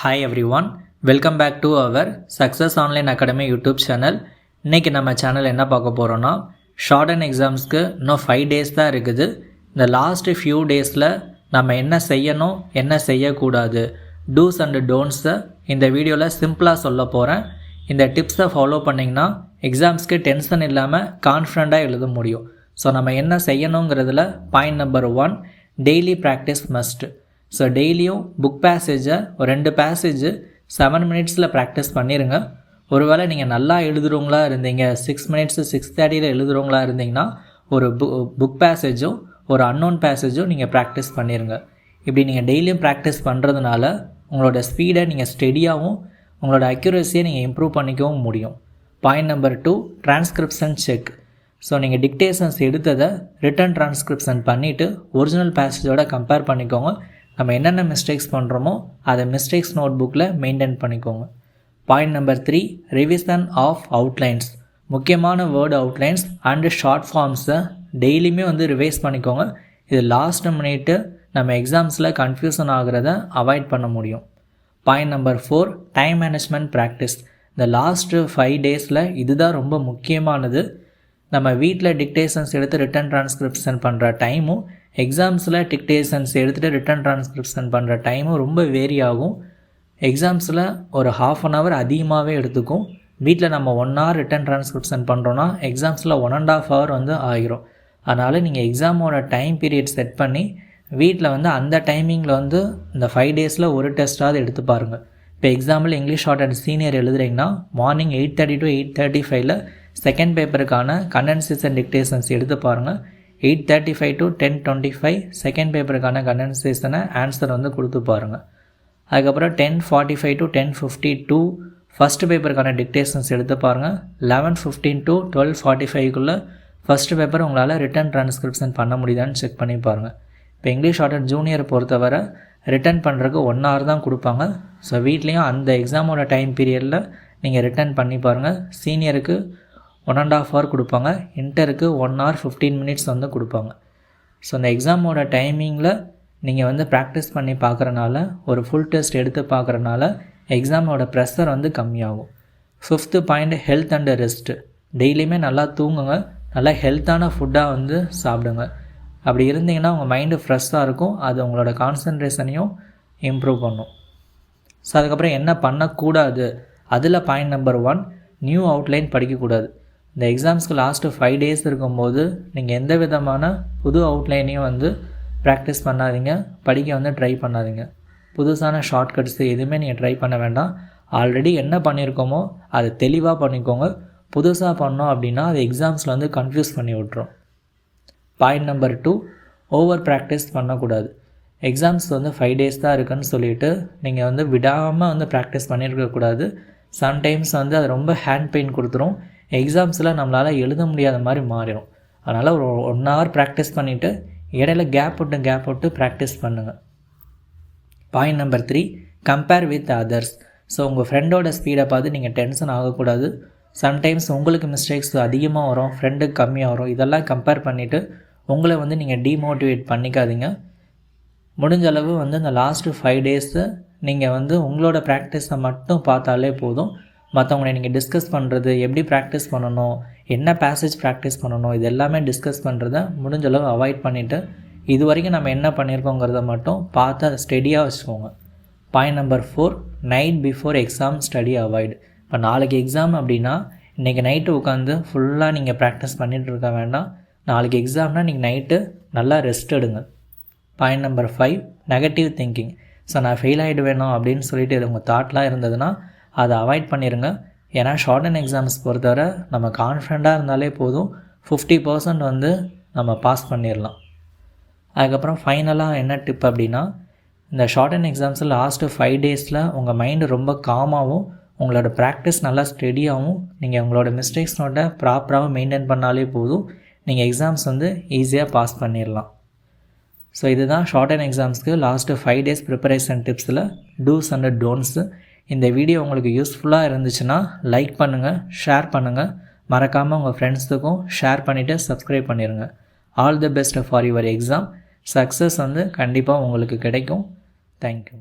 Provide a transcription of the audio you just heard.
Hi everyone, welcome back to our Success Online Academy YouTube channel. இன்னைக்கு நம்ம channel என்ன பார்க்க போகிறோன்னா ஷார்ட் அண்ட் எக்ஸாம்ஸ்க்கு இன்னும் 5 days தான் இருக்குது. இந்த லாஸ்ட் ஃபியூ டேஸில் நம்ம என்ன செய்யணும் என்ன செய்யக்கூடாது டூஸ் அண்ட் டோன்ட்ஸை இந்த வீடியோவில் சிம்பிளாக சொல்ல போகிறேன். இந்த டிப்ஸை ஃபாலோ பண்ணிங்கன்னா எக்ஸாம்ஸ்க்கு டென்ஷன் இல்லாமல் கான்ஃபிடண்ட்டாக எழுத முடியும். ஸோ நம்ம என்ன செய்யணுங்கிறதுல point number 1, daily practice must. So டெய்லியும் புக் பேசேஜை ஒரு 2 பேசேஜ் 7 minutesல ப்ராக்டிஸ் பண்ணிடுங்க. ஒருவேளை நீங்கள் நல்லா எழுதுகிறவங்களா இருந்தீங்க 6 minutes 6:30 எழுதுகிறவங்களா இருந்தீங்கன்னா ஒரு புக் பேசேஜும் ஒரு அன்னோன் பேசேஜும் நீங்கள் ப்ராக்டிஸ் பண்ணிடுங்க. இப்படி நீங்கள் டெய்லியும் ப்ராக்டிஸ் பண்ணுறதுனால உங்களோட ஸ்பீடை நீங்கள் ஸ்டெடியாகவும் உங்களோட அக்யூரஸியை நீங்கள் இம்ப்ரூவ் பண்ணிக்கவும் முடியும். Point number 2, transcription check. So நீங்கள் டிக்டேஷன்ஸ் எடுத்ததை ரிட்டன் டிரான்ஸ்கிரிப்ஷன் பண்ணிவிட்டு ஒரிஜினல் பேசேஜோட கம்பேர் பண்ணிக்கோங்க. நம்ம என்னென்ன மிஸ்டேக்ஸ் பண்ணுறோமோ அதை மிஸ்டேக்ஸ் நோட் புக்கில் மெயின்டைன் பண்ணிக்கோங்க. Point number 3, revision of outlines. முக்கியமான வேர்டு அவுட்லைன்ஸ் அண்டு ஷார்ட் ஃபார்ம்ஸை டெய்லியுமே ரிவைஸ் பண்ணிக்கோங்க. இது லாஸ்ட் மினிட்டு நம்ம எக்ஸாம்ஸில் கன்ஃபியூஷன் ஆகிறத அவாய்ட் பண்ண முடியும். Point number 4, time management practice. இந்த லாஸ்ட்டு 5 daysல இதுதான் ரொம்ப முக்கியமானது. நம்ம வீட்டில் டிக்டேஷன்ஸ் எடுத்து ரிட்டன் டிரான்ஸ்கிரிப்ஷன் பண்ணுற டைமும் எக்ஸாம்ஸில் டிக்டேஷன்ஸ் எடுத்துகிட்டு ரிட்டன் டிரான்ஸ்கிரிப்ஷன் பண்ணுற டைமும் ரொம்ப வேரி ஆகும். எக்ஸாம்ஸில் ஒரு 1/2 hour அதிகமாகவே எடுத்துக்கும். வீட்டில் நம்ம 1 hour ரிட்டன் டிரான்ஸ்கிரிப்ஷன் பண்ணுறோன்னா எக்ஸாம்ஸில் 1.5 hour ஆகிரும். அதனால் நீங்கள் எக்ஸாமோட டைம் பீரியட் செட் பண்ணி வீட்டில் அந்த டைமிங்கில் இந்த 5 daysல ஒரு டெஸ்ட்டாவது எடுத்து பாருங்கள். இப்போ example English shorthand senior எழுதுறீங்கன்னா மார்னிங் 8:30 to 8:35 செகண்ட் பேப்பருக்கான கண்டென்சேஷன் டிக்டேஷன்ஸ் எடுத்து பாருங்கள். 8:35 to 10:25 செகண்ட் பேப்பருக்கான கண்டென்சேஷனை ஆன்சர் கொடுத்து பாருங்கள். அதுக்கப்புறம் 10:45 to 10:52 ஃபஸ்ட்டு பேப்பருக்கான டிக்டேஷன்ஸ் எடுத்து பாருங்கள். 11:15 to 12:45 ஃபஸ்ட்டு பேப்பர் உங்களால் ரிட்டன் டிரான்ஸ்கிரிப்ஷன் பண்ண முடியுதான்னு செக் பண்ணி பாருங்கள். இப்போ இங்கிலீஷ் ஷார்ட் அண்ட் ஜூனியர் பொறுத்தவரை ரிட்டன் பண்ணுறதுக்கு 1 hour தான் கொடுப்பாங்க. ஸோ வீட்லேயும் அந்த எக்ஸாமோட டைம் பீரியடில் நீங்கள் ரிட்டன் பண்ணி பாருங்கள். சீனியருக்கு 1.5 hour கொடுப்பாங்க. இன்டருக்கு 1 hour 15 minutes கொடுப்பாங்க. ஸோ இந்த எக்ஸாமோட டைமிங்கில் நீங்கள் ப்ராக்டிஸ் பண்ணி பார்க்குறனால ஒரு ஃபுல் டெஸ்ட் எடுத்து பார்க்குறனால எக்ஸாமோட ப்ரெஷர் கம்மியாகும். 5th point, health and rest. டெய்லியுமே நல்லா தூங்குங்க, நல்லா ஹெல்த்தான ஃபுட்டாக சாப்பிடுங்க. அப்படி இருந்தீங்கன்னா உங்கள் மைண்டு ஃப்ரெஷ்ஷாக இருக்கும். அது உங்களோட கான்சன்ட்ரேஷனையும் இம்ப்ரூவ் பண்ணும். ஸோ அதுக்கப்புறம் என்ன பண்ணக்கூடாது, அதில் பாயிண்ட் நம்பர் 1, நியூ அவுட்லைன் படிக்கக்கூடாது. இந்த எக்ஸாம்ஸ்க்கு லாஸ்ட்டு 5 days இருக்கும்போது நீங்கள் எந்த விதமான புது அவுட்லைனையும் ப்ராக்டிஸ் பண்ணாதீங்க, படிக்க ட்ரை பண்ணாதீங்க. புதுசான ஷார்ட்கட்ஸ் எதுவுமே நீங்கள் ட்ரை பண்ண வேண்டாம். ஆல்ரெடி என்ன பண்ணியிருக்கோமோ அதை தெளிவாக பண்ணிக்கோங்க. புதுசாக பண்ணோம் அப்படின்னா அது எக்ஸாம்ஸில் கன்ஃபியூஸ் பண்ணி விட்ரும். பாயிண்ட் நம்பர் 2, ஓவர் ப்ராக்டிஸ் பண்ணக்கூடாது. எக்ஸாம்ஸ் 5 days தான் இருக்குன்னு சொல்லிவிட்டு நீங்கள் விடாமல் ப்ராக்டிஸ் பண்ணியிருக்கக்கூடாது. சம்டைம்ஸ் அது ரொம்ப ஹேண்ட் பெயின் கொடுத்துரும். எக்ஸாம்ஸில் நம்மளால் எழுத முடியாத மாதிரி மாறிடும். அதனால் ஒரு 1 hour ப்ராக்டிஸ் பண்ணிவிட்டு இடையில கேப் விட்டு ப்ராக்டிஸ் பண்ணுங்கள். Point number 3, compare with others. So உங்கள் ஃப்ரெண்டோட ஸ்பீடை பார்த்து நீங்கள் டென்ஷன் ஆகக்கூடாது. சம்டைம்ஸ் உங்களுக்கு மிஸ்டேக்ஸ் அதிகமாக வரும், ஃப்ரெண்டுக்கு கம்மியாக வரும். இதெல்லாம் கம்பேர் பண்ணிவிட்டு உங்களை நீங்கள் டீமோட்டிவேட் பண்ணிக்காதீங்க. முடிஞ்ச அளவு இந்த லாஸ்ட்டு 5 days நீங்கள் உங்களோட ப்ராக்டிஸை மட்டும் பார்த்தாலே போதும். மற்றவங்களை நீங்கள் டிஸ்கஸ் பண்ணுறது, எப்படி ப்ராக்டிஸ் பண்ணணும், என்ன பேசேஜ் ப்ராக்டிஸ் பண்ணணும், இது எல்லாமே டிஸ்கஸ் பண்ணுறத முடிஞ்ச அளவு அவாய்ட் பண்ணிவிட்டு இது வரைக்கும் நம்ம என்ன பண்ணியிருக்கோங்கிறத மட்டும் பார்த்து அதை ஸ்டடியாக வச்சுக்கோங்க. Point number 4, night before exam study avoid. இப்போ நாளைக்கு எக்ஸாம் அப்படின்னா இன்றைக்கி நைட்டு உட்காந்து ஃபுல்லாக நீங்கள் ப்ராக்டிஸ் பண்ணிகிட்டு இருக்க வேண்டாம். நாளைக்கு எக்ஸாம்னால் நீங்கள் நைட்டு நல்லா ரெஸ்ட் எடுங்க. Point number 5, negative thinking. So நான் ஃபெயில் ஆகிடுவேணும் அப்படின்னு சொல்லிட்டு உங்கள் தாட்லாம் இருந்ததுன்னா அதை அவாய்ட் பண்ணிடுங்க. ஏன்னா ஷார்ட் அண்ட் எக்ஸாம்ஸ் பொறுத்தவரை நம்ம கான்ஃபிடண்ட்டாக இருந்தாலே போதும், 50% நம்ம பாஸ் பண்ணிடலாம். அதுக்கப்புறம் ஃபைனலாக என்ன டிப் அப்படின்னா, இந்த ஷார்ட் அண்ட் எக்ஸாம்ஸில் லாஸ்ட்டு 5 daysல உங்கள் மைண்டு ரொம்ப காமாகவும் உங்களோட ப்ராக்டிஸ் நல்லா ஸ்டெடியாகவும் நீங்கள் உங்களோட மிஸ்டேக்ஸ் நோட்டை ப்ராப்பராகவும் மெயின்டைன் பண்ணாலே போதும், நீங்கள் எக்ஸாம்ஸ் ஈஸியாக பாஸ் பண்ணிடலாம். ஸோ இதுதான் ஷார்ட் அண்ட் எக்ஸாம்ஸ்க்கு லாஸ்ட்டு 5 days ப்ரிப்பரேஷன் டிப்ஸில் டூஸ் அண்ட் டோன்ட்ஸு. இந்த வீடியோ உங்களுக்கு யூஸ்ஃபுல்லாக இருந்துச்சுன்னா லைக் பண்ணுங்கள், ஷேர் பண்ணுங்கள். மறக்காமல் உங்கள் ஃப்ரெண்ட்ஸுக்கும் ஷேர் பண்ணிவிட்டு சப்ஸ்கிரைப் பண்ணிடுங்க. All the best for your exam. Success கண்டிப்பாக உங்களுக்கு கிடைக்கும். தேங்க்யூ.